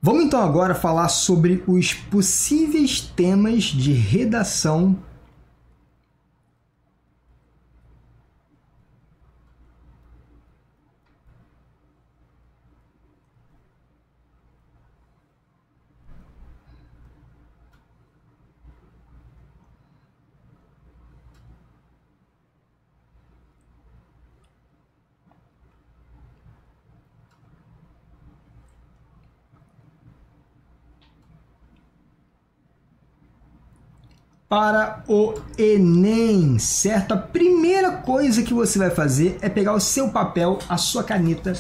Vamos então agora falar sobre os possíveis temas de redação para o Enem, certo? A primeira coisa que você vai fazer é pegar o seu papel, a sua caneta,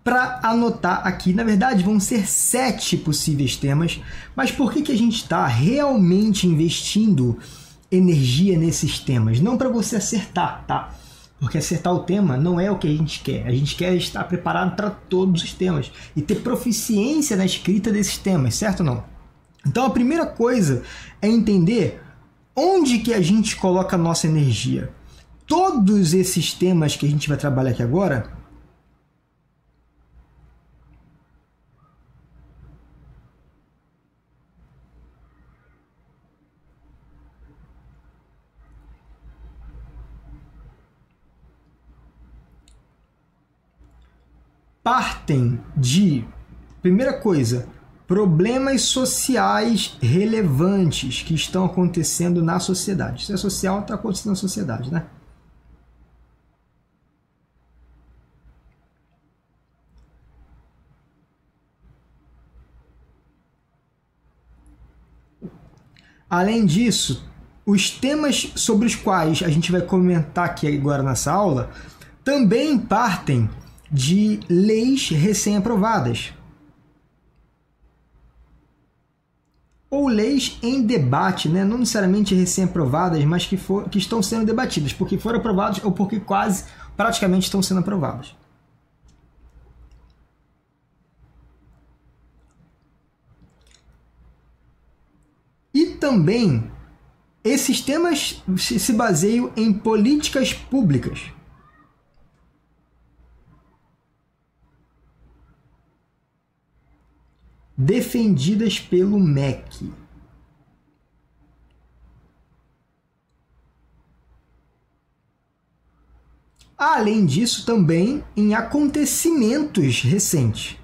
para anotar aqui. Na verdade, vão ser 7 possíveis temas, mas por que a gente está realmente investindo energia nesses temas? Não para você acertar, tá? Porque acertar o tema não é o que a gente quer. A gente quer estar preparado para todos os temas e ter proficiência na escrita desses temas, certo ou não? Então a primeira coisa é entender onde que a gente coloca a nossa energia. Todos esses temas que a gente vai trabalhar aqui agora partem de, primeira coisa, problemas sociais relevantes que estão acontecendo na sociedade. Se é social, está acontecendo na sociedade, né? Além disso, os temas sobre os quais a gente vai comentar aqui agora nessa aula também partem de leis recém-aprovadas ou leis em debate, né? Não necessariamente recém-aprovadas, mas que estão sendo debatidas, porque foram aprovadas ou porque quase, praticamente estão sendo aprovadas. E também, esses temas se baseiam em políticas públicas. Defendidas pelo MEC. Além disso, também em acontecimentos recentes.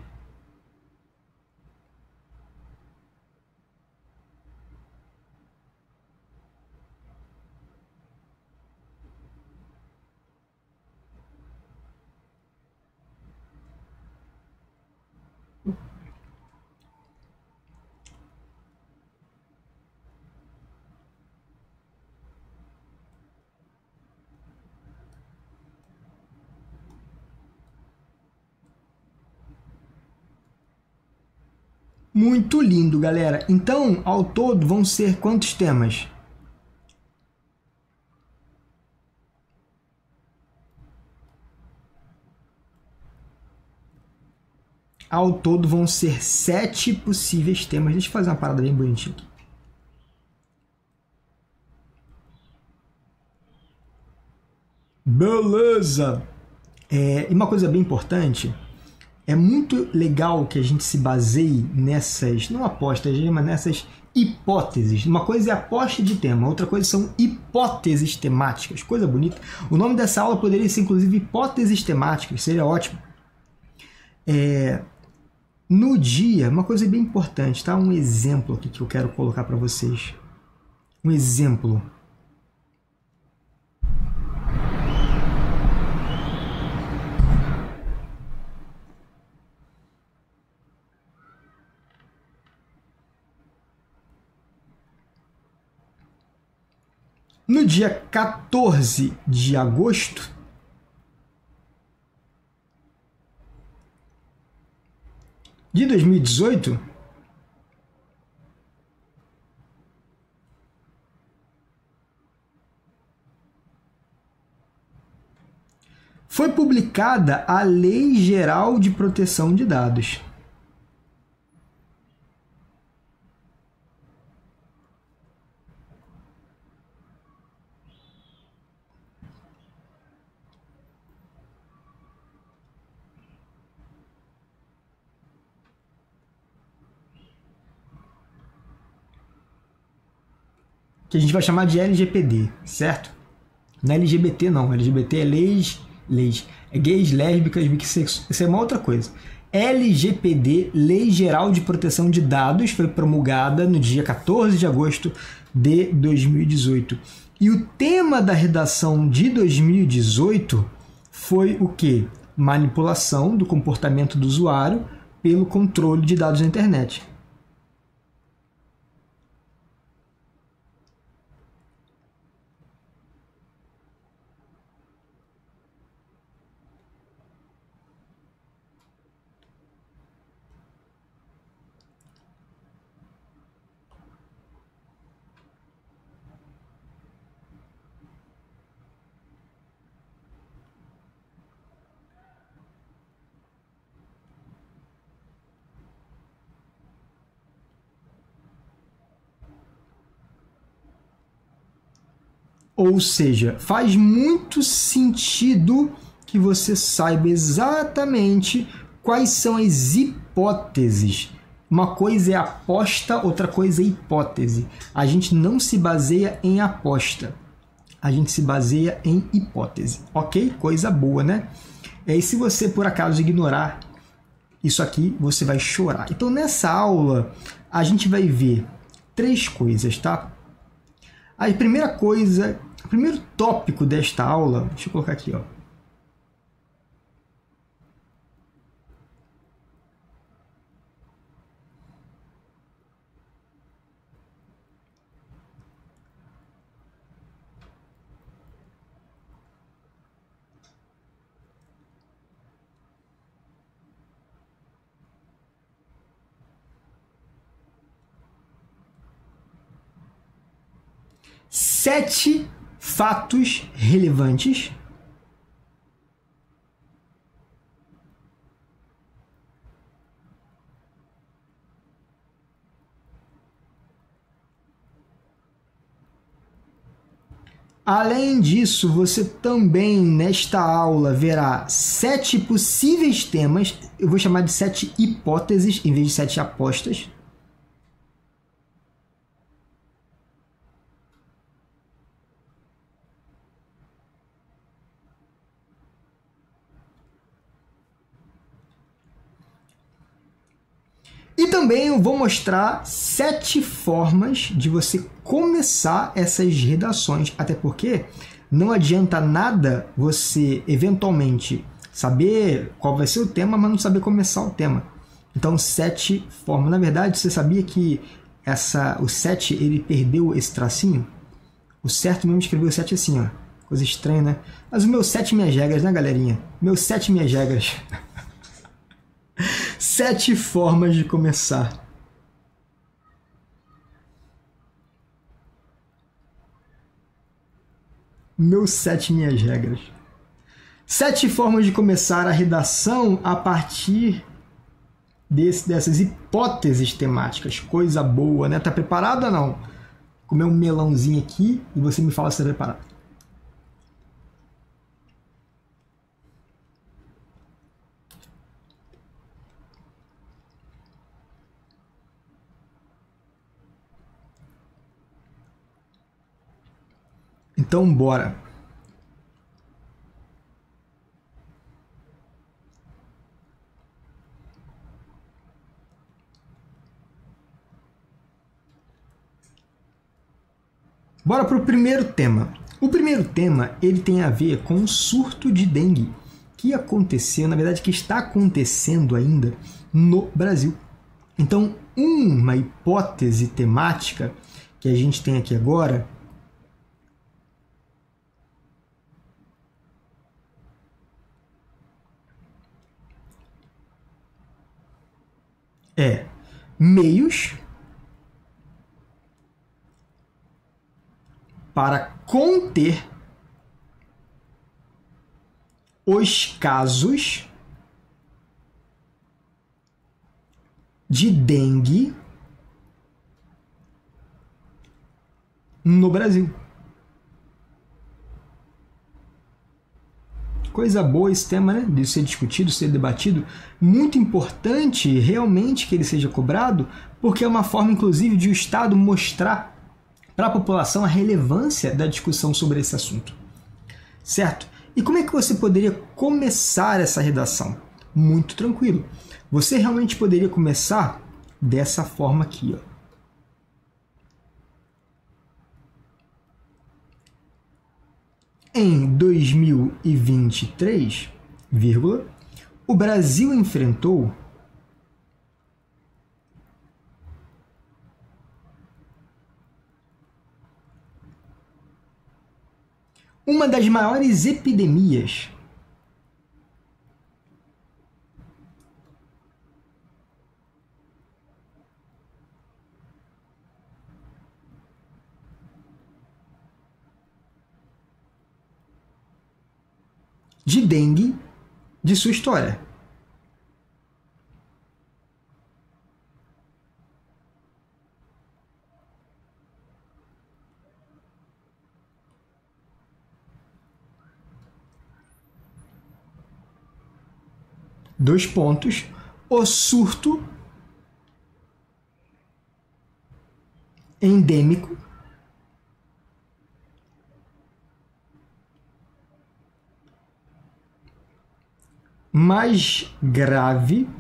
Muito lindo, galera. Então, ao todo, vão ser quantos temas? Ao todo, vão ser 7 possíveis temas. Deixa eu fazer uma parada bem bonitinha aqui. Beleza! E uma coisa bem importante, é muito legal que a gente se baseie nessas, não apostas, mas nessas hipóteses. Uma coisa é aposta de tema, outra coisa são hipóteses temáticas. Coisa bonita. O nome dessa aula poderia ser, inclusive, hipóteses temáticas, seria ótimo. No dia, uma coisa bem importante, tá? Um exemplo aqui que eu quero colocar para vocês. Um exemplo. No dia 14 de agosto de 2018, foi publicada a Lei Geral de Proteção de Dados. que a gente vai chamar de LGPD, certo? Não é LGBT não, LGBT é leis, é gays, lésbicas, bissexuais, isso é uma outra coisa. LGPD, Lei Geral de Proteção de Dados, foi promulgada no dia 14 de agosto de 2018. E o tema da redação de 2018 foi o quê? Manipulação do comportamento do usuário pelo controle de dados na internet. Ou seja, faz muito sentido que você saiba exatamente quais são as hipóteses. Uma coisa é aposta, outra coisa é hipótese. A gente não se baseia em aposta, a gente se baseia em hipótese. Ok? Coisa boa, né? E se você por acaso ignorar isso aqui, você vai chorar. Então nessa aula a gente vai ver 3 coisas, tá? A primeira coisa, o primeiro tópico desta aula, deixa eu colocar aqui, ó. Sete fatos relevantes Além disso, você também nesta aula verá 7 possíveis temas, eu vou chamar de 7 hipóteses em vez de 7 apostas. E também eu vou mostrar 7 formas de você começar essas redações, até porque não adianta nada você eventualmente saber qual vai ser o tema, mas não saber começar o tema. Então 7 formas. Na verdade, você sabia que o 7 ele perdeu esse tracinho? O certo mesmo escreveu o 7 assim, ó. Coisa estranha, né? Mas o meu 7 minhas regras, né, galerinha? Meu 7 minhas regras. 7 formas de começar. Meus 7 minhas regras. 7 formas de começar a redação a partir dessas hipóteses temáticas. Coisa boa, né? Tá preparado ou não? Comer um melãozinho aqui e você me fala se tá preparado. Então, bora! Bora para o primeiro tema. O primeiro tema ele tem a ver com o surto de dengue que aconteceu, na verdade, que está acontecendo ainda no Brasil. Então, uma hipótese temática que a gente tem aqui agora é meios para conter os casos de dengue no Brasil. Coisa boa esse tema, né? De ser discutido, ser debatido. Muito importante realmente que ele seja cobrado, porque é uma forma, inclusive, de o Estado mostrar para a população a relevância da discussão sobre esse assunto. Certo? E como é que você poderia começar essa redação? Muito tranquilo. Você realmente poderia começar dessa forma aqui, ó. Em 2023, o Brasil enfrentou uma das maiores epidemias de dengue de sua história. Dois pontos. O surto endêmico mais grave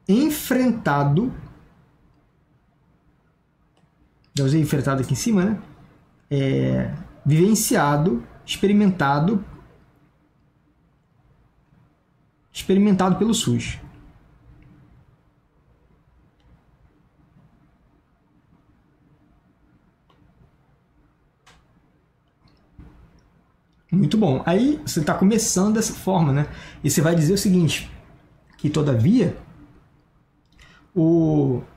enfrentado, já usei enfrentado aqui em cima, né? Vivenciado, experimentado pelo SUS. Muito bom. Aí você está começando dessa forma, né? E você vai dizer o seguinte, que todavia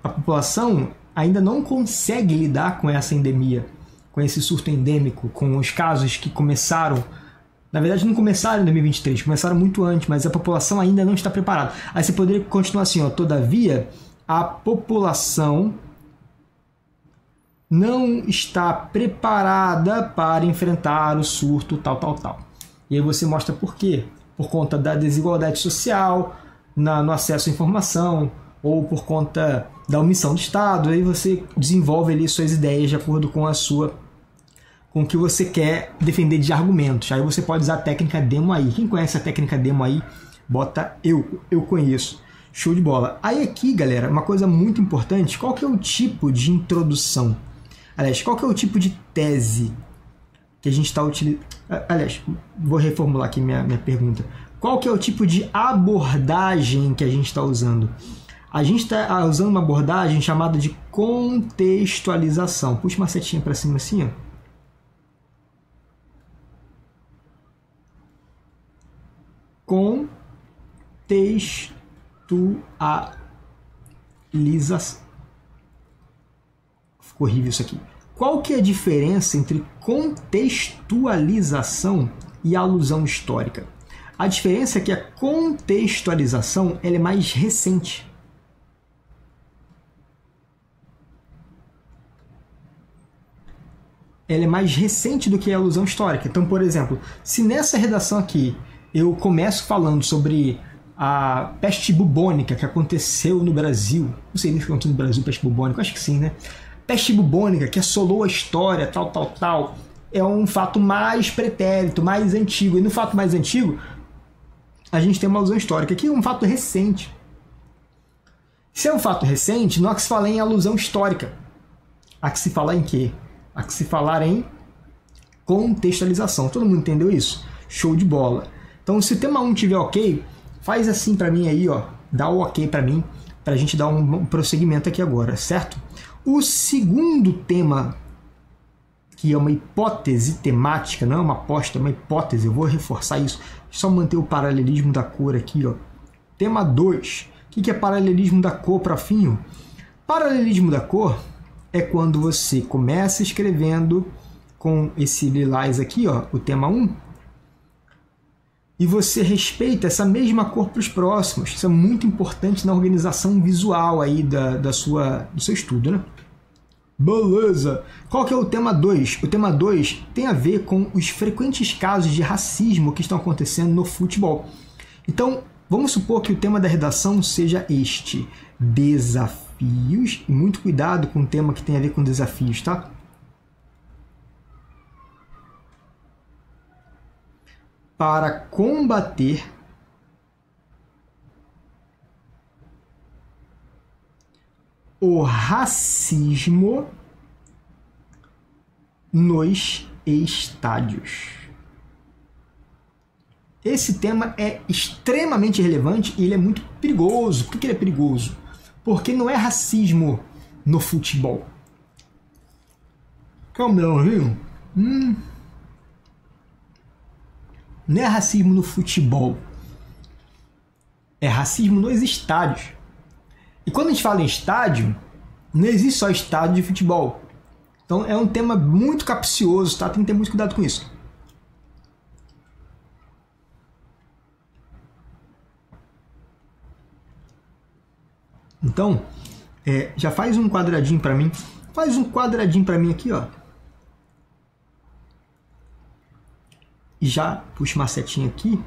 a população ainda não consegue lidar com essa endemia, com esse surto endêmico, com os casos que começaram. Na verdade, não começaram em 2023, começaram muito antes, mas a população ainda não está preparada. Aí você poderia continuar assim, ó, todavia, a população não está preparada para enfrentar o surto tal. E aí você mostra por quê. Por conta da desigualdade social, no acesso à informação, ou por conta da omissão do Estado. Aí você desenvolve ali suas ideias de acordo com com o que você quer defender de argumentos. Aí você pode usar a técnica demo aí. Quem conhece a técnica demo aí, bota eu conheço. Show de bola. Aí aqui, galera, uma coisa muito importante, qual que é o tipo de introdução? Aliás, qual que é o tipo de tese que a gente está utilizando? Aliás, vou reformular aqui minha pergunta. Qual que é o tipo de abordagem que a gente está usando? A gente está usando uma abordagem chamada de contextualização. Puxa uma setinha para cima assim, ó. Contextualização. Ficou horrível isso aqui. Qual que é a diferença entre contextualização e alusão histórica? A diferença é que a contextualização ela é mais recente. Ela é mais recente do que a alusão histórica. Então, por exemplo, se nessa redação aqui eu começo falando sobre a peste bubônica que aconteceu no Brasil, não sei nem se aconteceu no Brasil peste bubônica, acho que sim, né? Peste bubônica que assolou a história, tal, é um fato mais pretérito, mais antigo. E no fato mais antigo, a gente tem uma alusão histórica, que é um fato recente. Se é um fato recente, não há que se falar em alusão histórica. Há que se falar em quê? Há que se falar em contextualização. Todo mundo entendeu isso? Show de bola. Então, se o tema 1 tiver ok, faz assim para mim aí, ó. Dá o ok para mim, para a gente dar um prosseguimento aqui agora, certo? O segundo tema, que é uma hipótese temática, não é uma aposta, é uma hipótese, eu vou reforçar isso, só manter o paralelismo da cor aqui, ó. Tema 2, o que é paralelismo da cor para fim? Paralelismo da cor é quando você começa escrevendo com esse lilás aqui, ó, o tema 1, e você respeita essa mesma cor para os próximos. Isso é muito importante na organização visual aí do seu estudo, né? Beleza! Qual que é o tema 2? O tema 2 tem a ver com os frequentes casos de racismo que estão acontecendo no futebol. Então, vamos supor que o tema da redação seja este: desafio desafios, e muito cuidado com o tema que tem a ver com desafios, tá? Para combater o racismo nos estádios. Esse tema é extremamente relevante e ele é muito perigoso. Por que ele é perigoso? Porque não é racismo no futebol. Calma, não é racismo no futebol. É racismo nos estádios. E quando a gente fala em estádio, não existe só estádio de futebol. Então é um tema muito capcioso, tá? Tem que ter muito cuidado com isso. Então, já faz um quadradinho para mim. Faz um quadradinho para mim aqui, ó. E já puxa uma setinha aqui.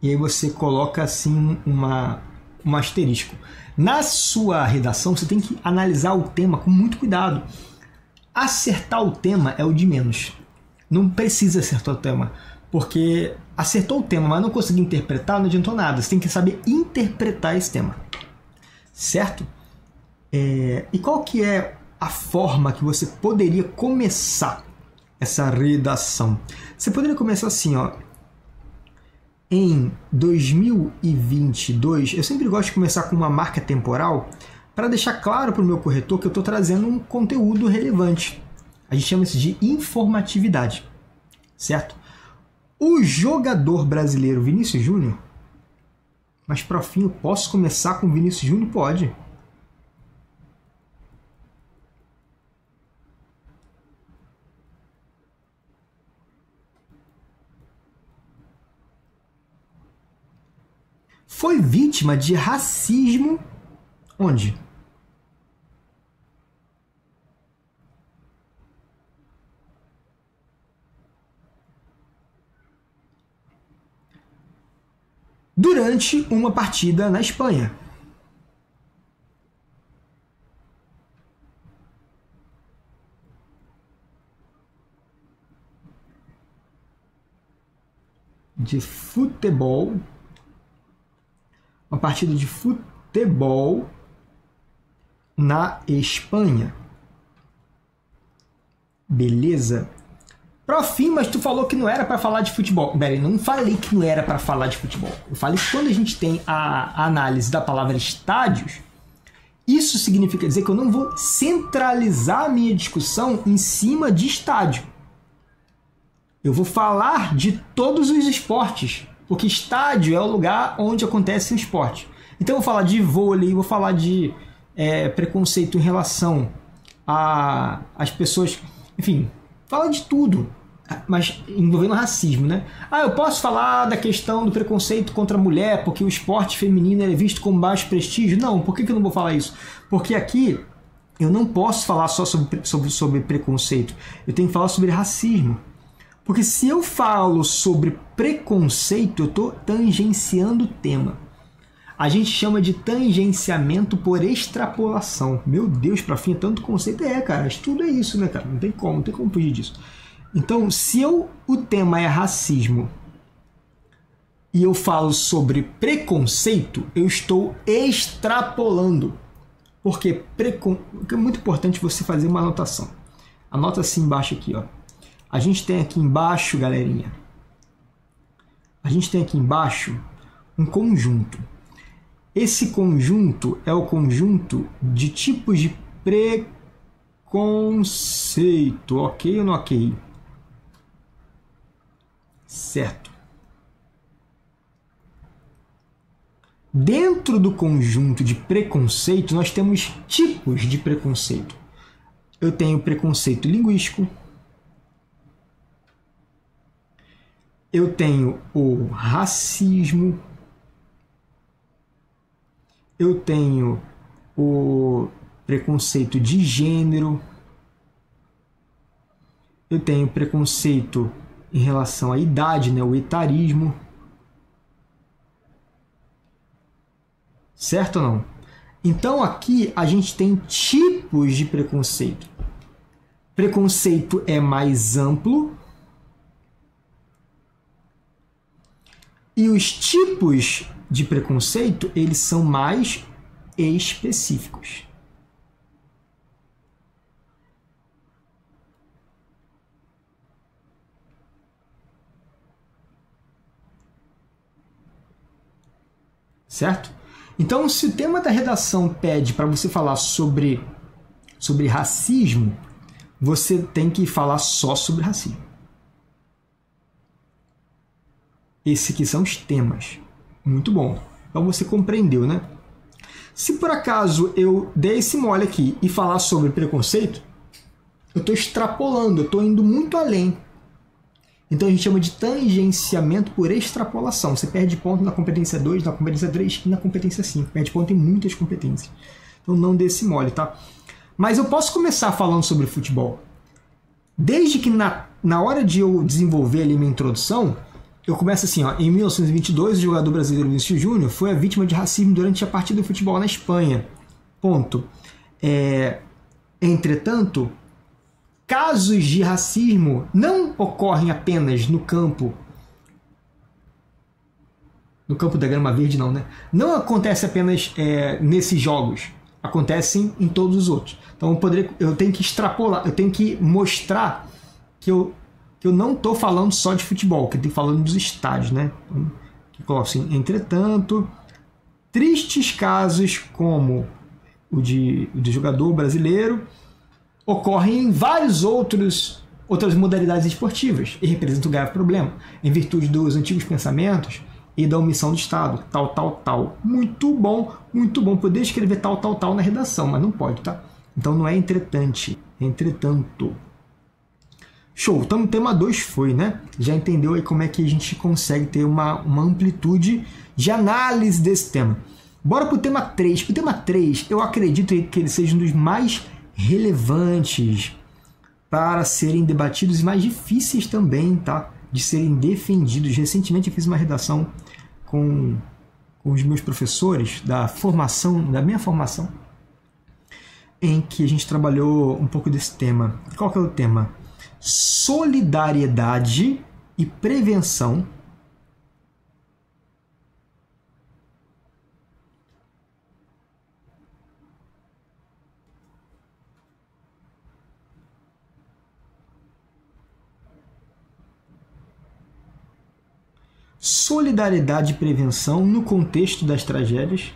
E aí você coloca assim um asterisco. Na sua redação, você tem que analisar o tema com muito cuidado. Acertar o tema é o de menos. Não precisa acertar o tema. Porque acertou o tema, mas não conseguiu interpretar, não adiantou nada. Você tem que saber interpretar esse tema. Certo? E qual que é a forma que você poderia começar essa redação? Você poderia começar assim, ó. Em 2022, eu sempre gosto de começar com uma marca temporal para deixar claro para o meu corretor que eu estou trazendo um conteúdo relevante. A gente chama isso de informatividade. Certo? O jogador brasileiro Vinícius Júnior, mas profinho, posso começar com Vinícius Júnior? Pode. Foi vítima de racismo onde? Durante uma partida na Espanha. De futebol. Uma partida de futebol na Espanha. Beleza? Profim, mas tu falou que não era para falar de futebol. Bem, eu não falei que não era para falar de futebol. Eu falei que quando a gente tem a análise da palavra estádios, isso significa dizer que eu não vou centralizar a minha discussão em cima de estádio. Eu vou falar de todos os esportes, porque estádio é o lugar onde acontece o esporte. Então eu vou falar de vôlei, vou falar de preconceito em relação às pessoas, enfim, fala de tudo, mas envolvendo racismo, né? Eu posso falar da questão do preconceito contra a mulher, porque o esporte feminino é visto com baixo prestígio? Não, por que eu não vou falar isso? Porque aqui eu não posso falar só sobre preconceito, eu tenho que falar sobre racismo. Porque se eu falo sobre preconceito, eu estou tangenciando o tema. A gente chama de tangenciamento por extrapolação. Meu Deus, para fim, é tanto conceito. Cara, estudo é isso, né, cara? Não tem como fugir disso. Então, se o tema é racismo e eu falo sobre preconceito, eu estou extrapolando. Porque é muito importante você fazer uma anotação. Anota assim embaixo aqui, ó. A gente tem aqui embaixo, galerinha, a gente tem aqui embaixo um conjunto. Esse conjunto é o conjunto de tipos de preconceito. Ok ou não ok? Certo. Dentro do conjunto de preconceito, nós temos tipos de preconceito. Eu tenho preconceito linguístico. Eu tenho o racismo, eu tenho o preconceito de gênero, eu tenho preconceito em relação à idade, né, o etarismo. Certo ou não? Então aqui a gente tem tipos de preconceito. Preconceito é mais amplo e os tipos de preconceito, eles são mais específicos. Certo? Então, se o tema da redação pede para você falar sobre racismo, você tem que falar só sobre racismo. Esses aqui são os temas. Muito bom. Então você compreendeu, né? Se por acaso eu der esse mole aqui e falar sobre preconceito, eu estou extrapolando, eu estou indo muito além. Então a gente chama de tangenciamento por extrapolação. Você perde ponto na competência 2, na competência 3 e na competência 5. Perde ponto em muitas competências. Então não dê esse mole, tá? Mas eu posso começar falando sobre futebol. Desde que na hora de eu desenvolver ali minha introdução, eu começo assim, ó, em 1922, o jogador brasileiro Vinícius Júnior foi a vítima de racismo durante a partida de futebol na Espanha. Ponto. Entretanto, casos de racismo não ocorrem apenas no campo da grama verde, não, né? Não acontece apenas nesses jogos. Acontecem em todos os outros. Então eu tenho que extrapolar, eu tenho que mostrar que eu não estou falando só de futebol, que eu estou falando dos estádios, né? Então, assim, entretanto, tristes casos como o do jogador brasileiro ocorrem em várias outras modalidades esportivas e representam um grave problema, em virtude dos antigos pensamentos e da omissão do Estado, tal. Muito bom poder escrever tal na redação, mas não pode, tá? Então não é entretanto. Show, então o tema 2 foi, né? Já entendeu aí como é que a gente consegue ter uma amplitude de análise desse tema. Bora pro tema 3. O tema 3, eu acredito que ele seja um dos mais relevantes para serem debatidos e mais difíceis também, tá? De serem defendidos. Recentemente eu fiz uma redação com os meus professores da minha formação, em que a gente trabalhou um pouco desse tema. Qual que é o tema? Solidariedade e prevenção solidariedade e prevenção no contexto das tragédias.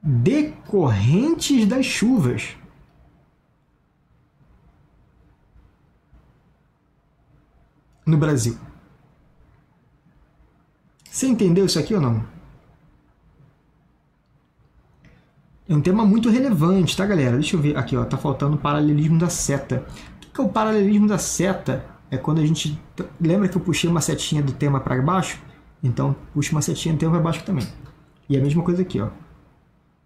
Decorrentes das chuvas. No Brasil. Você entendeu isso aqui ou não? É um tema muito relevante, tá, galera? Deixa eu ver aqui, ó, tá faltando o paralelismo da seta. O que é o paralelismo da seta? É quando a gente... Lembra que eu puxei uma setinha do tema para baixo? Então, puxa uma setinha do tema para baixo também. E a mesma coisa aqui, ó.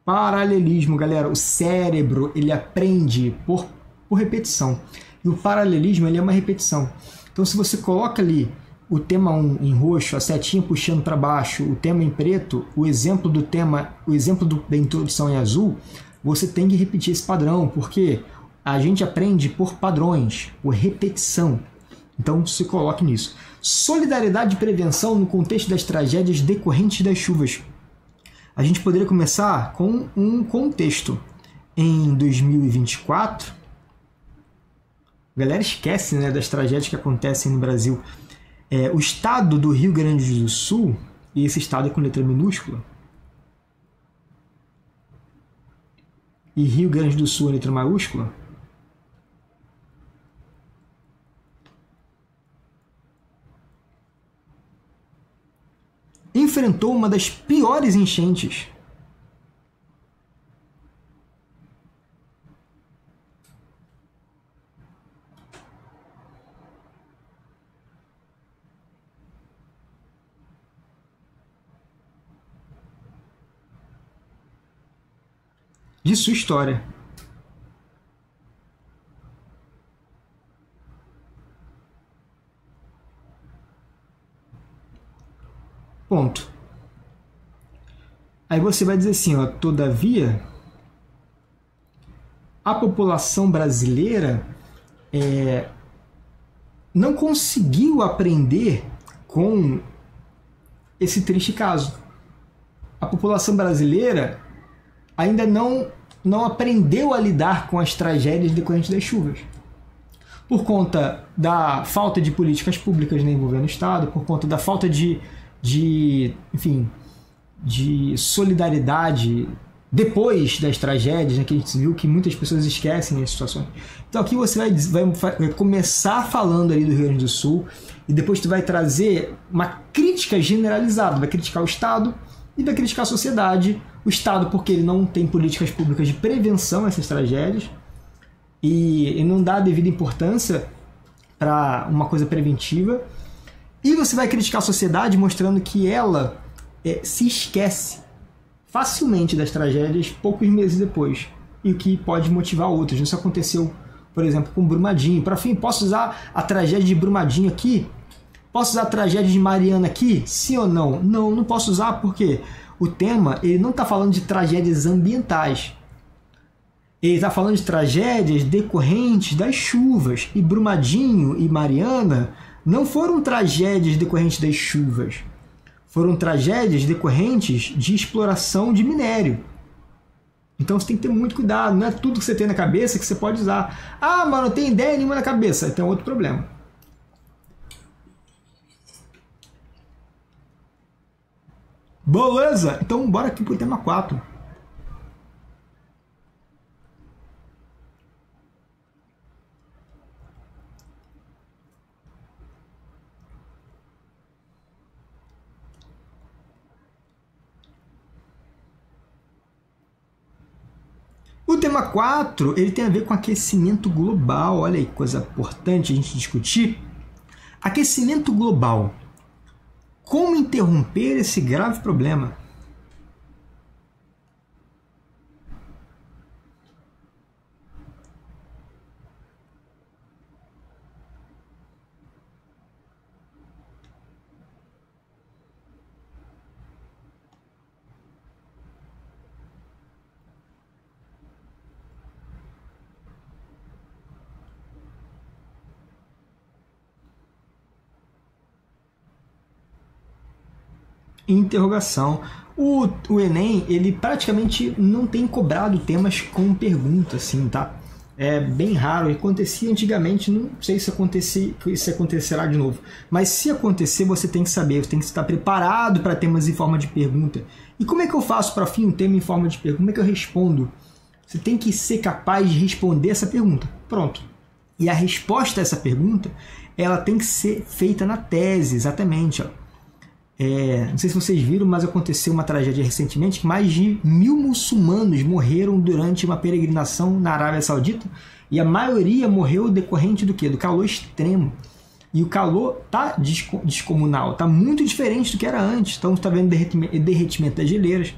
Paralelismo, galera. O cérebro, ele aprende por repetição. E o paralelismo, ele é uma repetição. Então, se você coloca ali o tema 1 em roxo, a setinha puxando para baixo, o tema em preto, o exemplo do tema, o exemplo da introdução em azul, você tem que repetir esse padrão, porque a gente aprende por padrões, por repetição. Então, se coloque nisso. Solidariedade e prevenção no contexto das tragédias decorrentes das chuvas. A gente poderia começar com um contexto. Em 2024, a galera esquece, né, das tragédias que acontecem no Brasil. O estado do Rio Grande do Sul, e esse estado é com letra minúscula, e Rio Grande do Sul é letra maiúscula, enfrentou uma das piores enchentes de sua história. Ponto. Aí você vai dizer assim, ó, todavia, a população brasileira não conseguiu aprender com esse triste caso. A população brasileira ainda não aprendeu a lidar com as tragédias decorrentes das chuvas. Por conta da falta de políticas públicas envolvendo o Estado, por conta da falta de solidariedade depois das tragédias, né, que a gente viu que muitas pessoas esquecem as situações. Então aqui você vai começar falando ali do Rio Grande do Sul e depois tu vai trazer uma crítica generalizada, vai criticar o Estado e vai criticar a sociedade. O Estado porque ele não tem políticas públicas de prevenção a essas tragédias e não dá a devida importância para uma coisa preventiva. E você vai criticar a sociedade mostrando que ela se esquece facilmente das tragédias poucos meses depois, e o que pode motivar outras. Isso aconteceu, por exemplo, com Brumadinho. Para fim, posso usar a tragédia de Brumadinho aqui? Posso usar a tragédia de Mariana aqui? Sim ou não? Não, não posso usar porque o tema ele não está falando de tragédias ambientais. Ele está falando de tragédias decorrentes das chuvas. E Brumadinho e Mariana não foram tragédias decorrentes das chuvas. Foram tragédias decorrentes de exploração de minério. Então você tem que ter muito cuidado. Não é tudo que você tem na cabeça que você pode usar. Ah, mas não tem ideia nenhuma na cabeça. Tem outro problema. Beleza? Então bora aqui pro tema 4. O tema 4 ele tem a ver com aquecimento global. Olha aí que coisa importante a gente discutir. Aquecimento global. Como interromper esse grave problema? Interrogação. O Enem, ele praticamente não tem cobrado temas com pergunta, assim, tá? É bem raro. Acontecia antigamente, não sei se acontecerá de novo. Mas se acontecer, você tem que saber, você tem que estar preparado para temas em forma de pergunta. E como é que eu faço para um tema em forma de pergunta? Como é que eu respondo? Você tem que ser capaz de responder essa pergunta. Pronto. E a resposta a essa pergunta, ela tem que ser feita na tese, exatamente, ó. Não sei se vocês viram, mas aconteceu uma tragédia recentemente que mais de 1000 muçulmanos morreram durante uma peregrinação na Arábia Saudita e a maioria morreu decorrente do quê? Do calor extremo. E o calor tá descomunal, tá muito diferente do que era antes. Então está vendo derretimento das geleiras.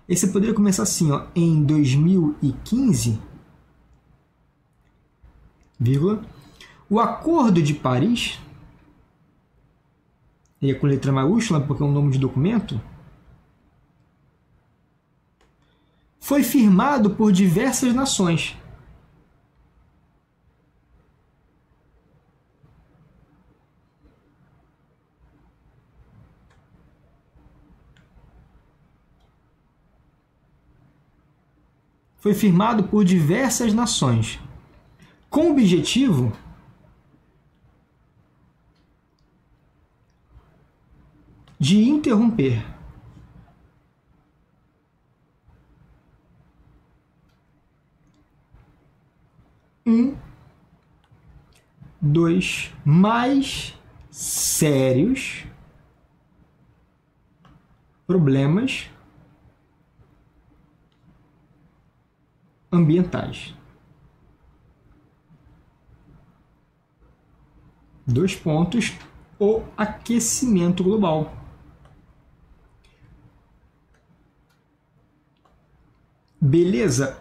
E você poderia começar assim, ó, em 2015, vírgula, o Acordo de Paris, e é com letra maiúscula porque é um nome de documento, foi firmado por diversas nações. Foi firmado por diversas nações, com o objetivo de interromper dos mais sérios problemas ambientais. 2 pontos, o aquecimento global. Beleza?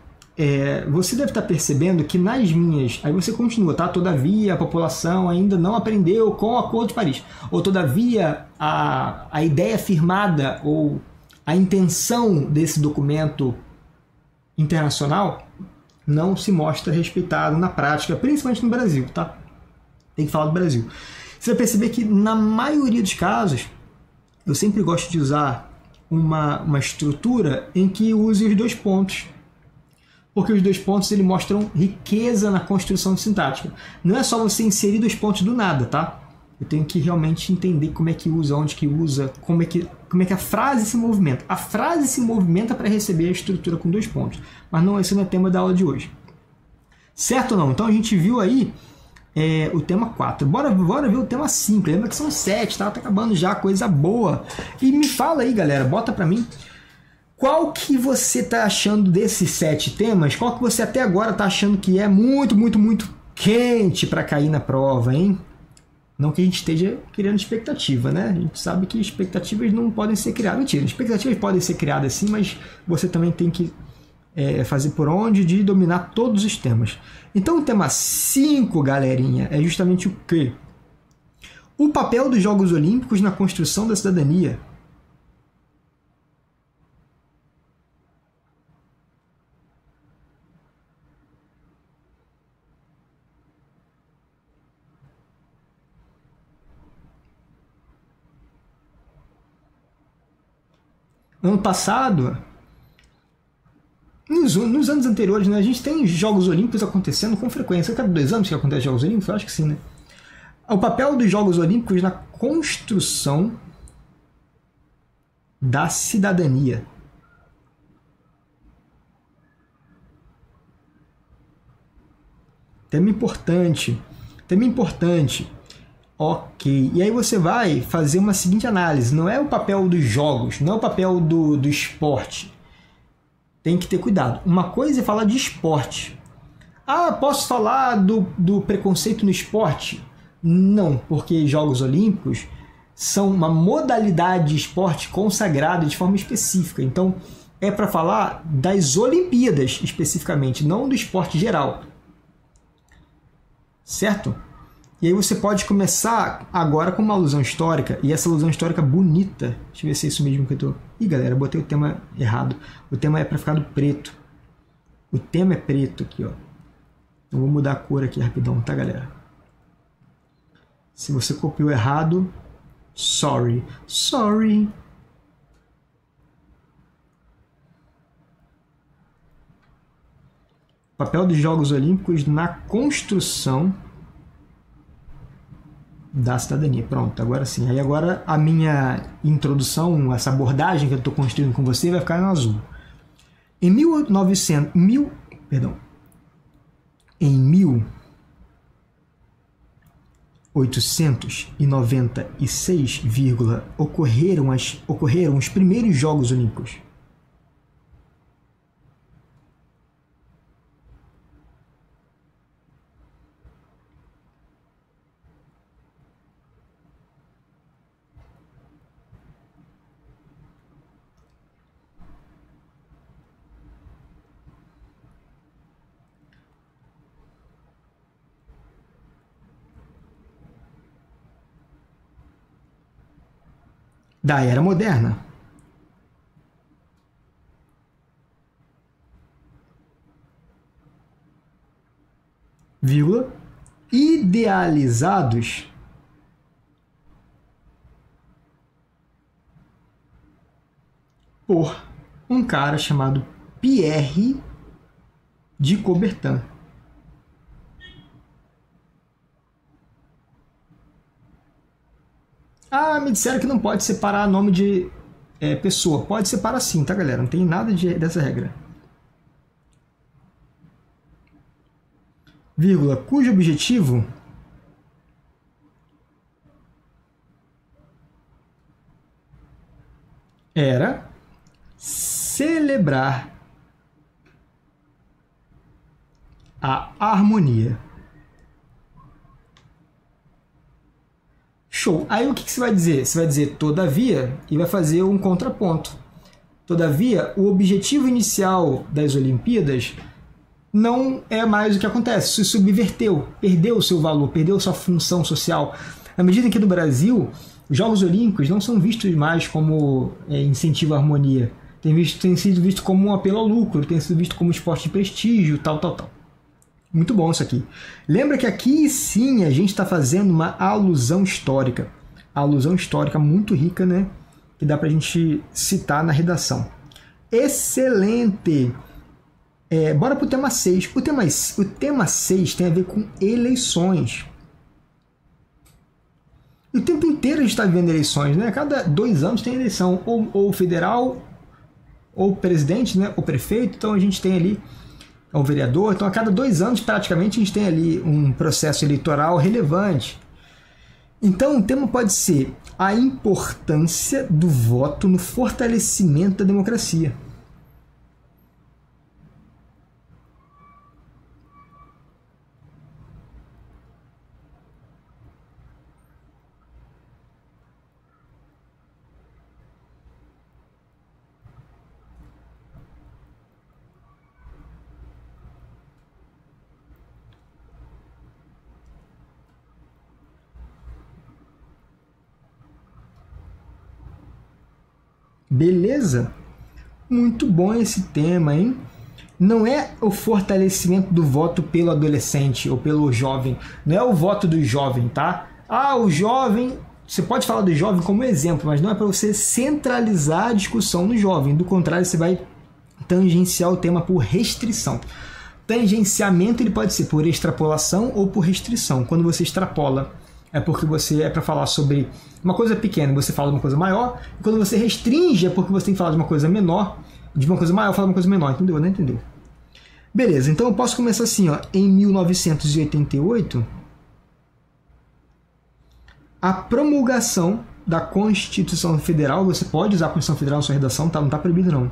Você deve estar percebendo que nas minhas... Aí você continua, tá? Todavia, a população ainda não aprendeu com o Acordo de Paris. Ou todavia, a ideia firmada ou a intenção desse documento internacional não se mostra respeitado na prática, principalmente no Brasil, tá? Tem que falar do Brasil. Você vai perceber que, na maioria dos casos, eu sempre gosto de usar uma estrutura em que use os dois pontos. Porque os dois pontos eles mostram riqueza na construção sintática. Não é só você inserir dois pontos do nada, tá? Eu tenho que realmente entender como é que usa, onde que usa, como é que a frase se movimenta. A frase se movimenta para receber a estrutura com dois pontos. Mas não, esse não é o tema da aula de hoje. Certo ou não? Então a gente viu aí o tema 4. Bora ver o tema 5. Lembra que são 7, tá? Tá acabando já, coisa boa. E me fala aí, galera, bota para mim. Qual que você tá achando desses 7 temas? Qual que você até agora tá achando que é muito, muito, muito quente para cair na prova, hein? Não que a gente esteja criando expectativa, né? A gente sabe que expectativas não podem ser criadas. Mentira, expectativas podem ser criadas sim, mas você também tem que fazer por onde de dominar todos os temas. Então o tema 5, galerinha, é justamente o quê? O papel dos Jogos Olímpicos na construção da cidadania. Ano passado, nos anos anteriores, né, a gente tem Jogos Olímpicos acontecendo com frequência. Cada 2 anos que acontece Jogos Olímpicos? Eu acho que sim, né? O papel dos Jogos Olímpicos na construção da cidadania. Tema importante. Tema importante. Ok, e aí você vai fazer uma seguinte análise. Não é o papel dos jogos, não é o papel do esporte. Tem que ter cuidado. Uma coisa é falar de esporte. Ah, posso falar do preconceito no esporte? Não, porque Jogos Olímpicos são uma modalidade de esporte consagrada de forma específica. Então, é para falar das Olimpíadas especificamente, não do esporte geral. Certo? E aí você pode começar agora com uma alusão histórica, e essa alusão histórica bonita. Deixa eu ver se é isso mesmo que eu tô... Ih, galera, botei o tema errado. O tema é para ficar do preto. O tema é preto aqui, ó. Então vou mudar a cor aqui rapidão, tá, galera? Se você copiou errado, sorry. Sorry. Papel dos Jogos Olímpicos na construção da cidadania. Pronto, agora sim. Aí agora a minha introdução, essa abordagem que eu estou construindo com você vai ficar no azul. Em 1896, ocorreram os primeiros Jogos Olímpicos. Da Era Moderna. Vírgula, idealizados por um cara chamado Pierre de Coubertin. Ah, me disseram que não pode separar nome de pessoa. Pode separar sim, tá, galera? Não tem nada dessa regra. Vírgula, cujo objetivo era celebrar a harmonia. Show. Aí o que você vai dizer? Você vai dizer todavia e vai fazer um contraponto. Todavia, o objetivo inicial das Olimpíadas não é mais o que acontece. Se subverteu, perdeu o seu valor, perdeu sua função social. À medida que no Brasil, os Jogos Olímpicos não são vistos mais como incentivo à harmonia. Tem sido visto como um apelo ao lucro, tem sido visto como esporte de prestígio, tal. Muito bom isso aqui. Lembra que aqui sim a gente está fazendo uma alusão histórica. Alusão histórica muito rica, né? Que dá para a gente citar na redação. Excelente! Bora para o tema 6. O tema 6 tem a ver com eleições. E o tempo inteiro a gente está vivendo eleições, né? Cada 2 anos tem eleição, ou federal, ou presidente, né? Ou prefeito. Então a gente tem ali o vereador. Então a cada 2 anos praticamente a gente tem ali um processo eleitoral relevante. Então o tema pode ser a importância do voto no fortalecimento da democracia. Beleza? Muito bom esse tema, hein? Não é o fortalecimento do voto pelo adolescente ou pelo jovem. Não é o voto do jovem, tá? O jovem... Você pode falar do jovem como exemplo, mas não é para você centralizar a discussão no jovem. Do contrário, você vai tangenciar o tema por restrição. Tangenciamento ele pode ser por extrapolação ou por restrição. Quando você extrapola, é porque você é para falar sobre uma coisa pequena, você fala de uma coisa maior. E quando você restringe, é porque você tem que falar de uma coisa menor. De uma coisa maior, falar de uma coisa menor. Entendeu? Não entendeu? Beleza, então eu posso começar assim, ó. Em 1988, a promulgação da Constituição Federal, você pode usar a Constituição Federal na sua redação, tá? Não está proibido não.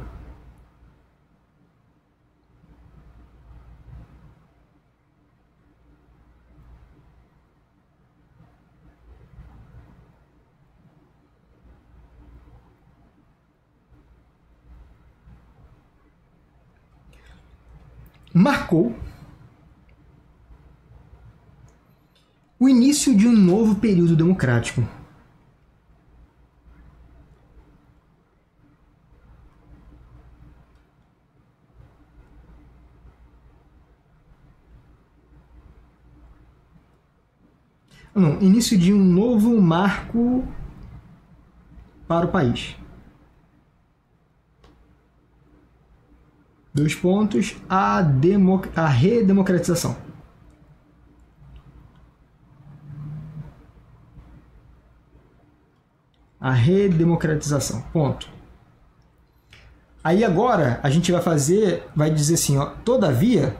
Marcou o início de um novo período democrático. Não, início de um novo marco para o país. 2 pontos, a redemocratização. A redemocratização, ponto. Aí agora a gente vai dizer assim, ó, todavia,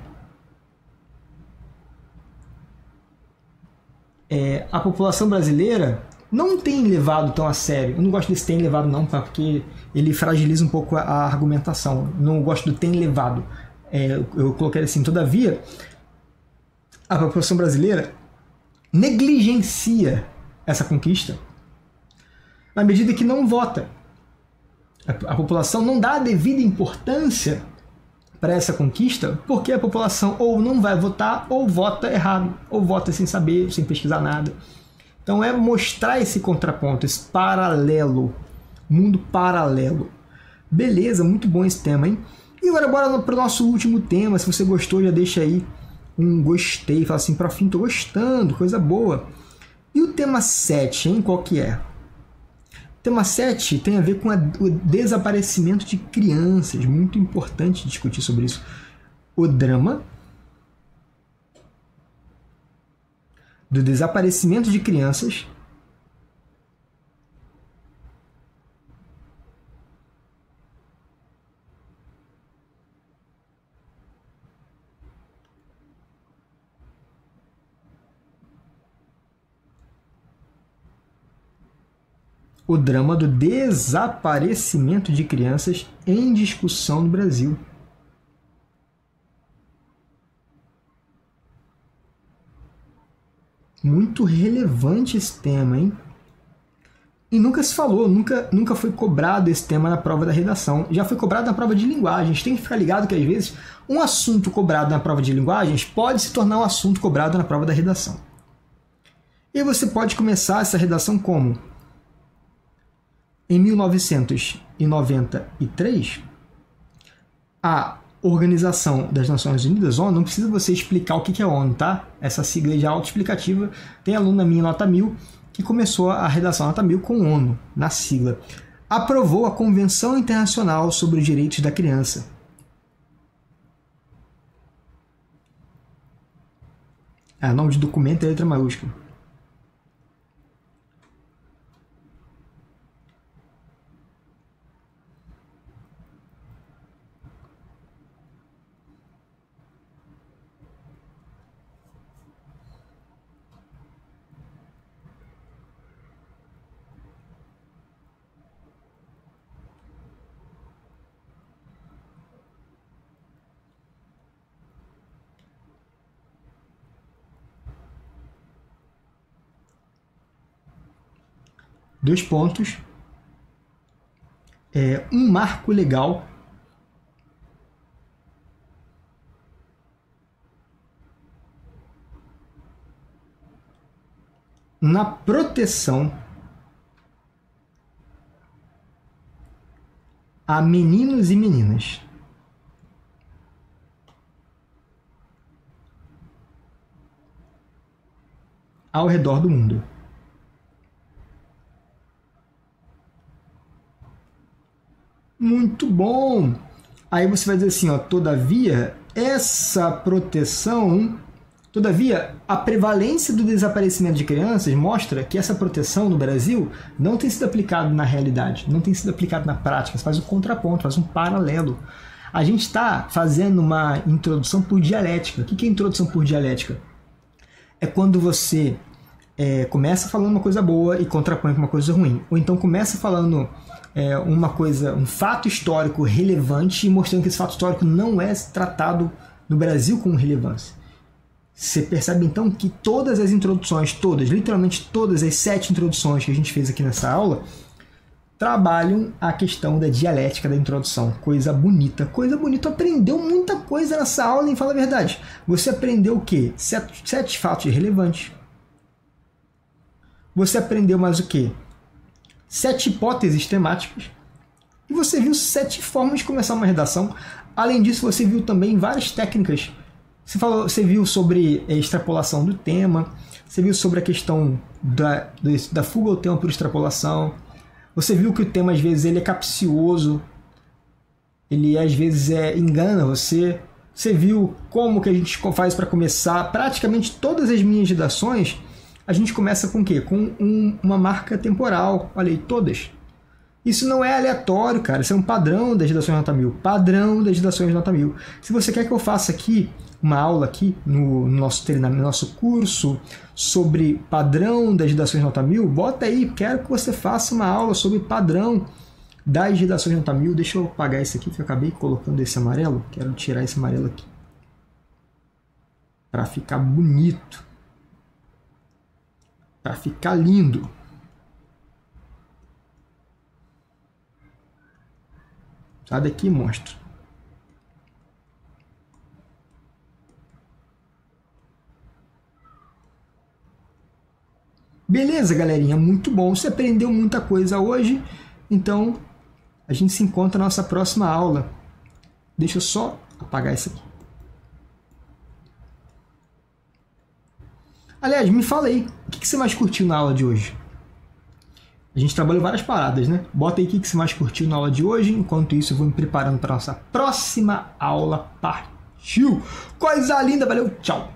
a população brasileira não tem levado tão a sério. Eu não gosto desse tem levado não, tá? Porque ele fragiliza um pouco a argumentação. Não gosto do tem levado. Eu coloquei assim, todavia, a população brasileira negligencia essa conquista na medida que não vota. A população não dá a devida importância para essa conquista porque a população ou não vai votar ou vota errado, ou vota sem saber, sem pesquisar nada. Então é mostrar esse contraponto, esse paralelo, mundo paralelo. Beleza, muito bom esse tema, hein? E agora bora para o nosso último tema. Se você gostou, já deixa aí um gostei, fala assim, Profim, tô gostando, coisa boa. E o tema 7, hein? Qual que é? O tema 7 tem a ver com o desaparecimento de crianças. Muito importante discutir sobre isso. O drama do desaparecimento de crianças o drama do desaparecimento de crianças em discussão no Brasil. Muito relevante esse tema, hein? E nunca se falou, nunca foi cobrado esse tema na prova da redação. Já foi cobrado na prova de linguagens. Tem que ficar ligado que, às vezes, um assunto cobrado na prova de linguagens pode se tornar um assunto cobrado na prova da redação. E você pode começar essa redação como? Em 1993, a Organização das Nações Unidas, ONU, não precisa você explicar o que é ONU, tá? Essa sigla já é autoexplicativa. Tem aluna minha nota 1000 que começou a redação nota 1000 com ONU, na sigla. Aprovou a Convenção Internacional sobre os Direitos da Criança. O nome de documento é letra maiúscula. Dois pontos. Um marco legal na proteção a meninos e meninas. Ao redor do mundo. Muito bom! Aí você vai dizer assim, ó, todavia, a prevalência do desaparecimento de crianças mostra que essa proteção no Brasil não tem sido aplicada na realidade, não tem sido aplicada na prática, você faz um contraponto, faz um paralelo. A gente está fazendo uma introdução por dialética. O que é introdução por dialética? É quando você começa falando uma coisa boa e contrapõe com uma coisa ruim. Ou então começa falando um fato histórico relevante e mostrando que esse fato histórico não é tratado no Brasil com relevância. Você percebe então que todas as introduções, literalmente todas as 7 introduções que a gente fez aqui nessa aula, trabalham a questão da dialética da introdução. Coisa bonita, aprendeu muita coisa nessa aula, e fala a verdade. Você aprendeu o quê? 7 fatos relevantes. Você aprendeu mais o quê? 7 hipóteses temáticas. E você viu 7 formas de começar uma redação. Além disso, você viu também várias técnicas. Você viu sobre extrapolação do tema. Você viu sobre a questão da fuga ao tema por extrapolação. Você viu que o tema, às vezes, ele é capcioso. Ele, às vezes, engana você. Você viu como que a gente faz para começar. Praticamente todas as minhas redações, a gente começa com o quê? Com uma marca temporal. Olha aí, todas. Isso não é aleatório, cara. Isso é um padrão das redações nota 1000. Padrão das redações nota 1000. Se você quer que eu faça aqui uma aula aqui no nosso treinamento, no nosso curso sobre padrão das redações nota 1000, bota aí. Quero que você faça uma aula sobre padrão das redações nota 1000. Deixa eu apagar esse aqui, que eu acabei colocando esse amarelo. Quero tirar esse amarelo aqui para ficar bonito, para ficar lindo. Sai daqui, monstro. Beleza, galerinha? Muito bom. Você aprendeu muita coisa hoje. Então, a gente se encontra na nossa próxima aula. Deixa eu só apagar isso aqui. Aliás, me fala aí. O que você mais curtiu na aula de hoje? A gente trabalhou várias paradas, né? Bota aí o que você mais curtiu na aula de hoje. Enquanto isso, eu vou me preparando para a nossa próxima aula. Partiu! Coisa linda! Valeu! Tchau!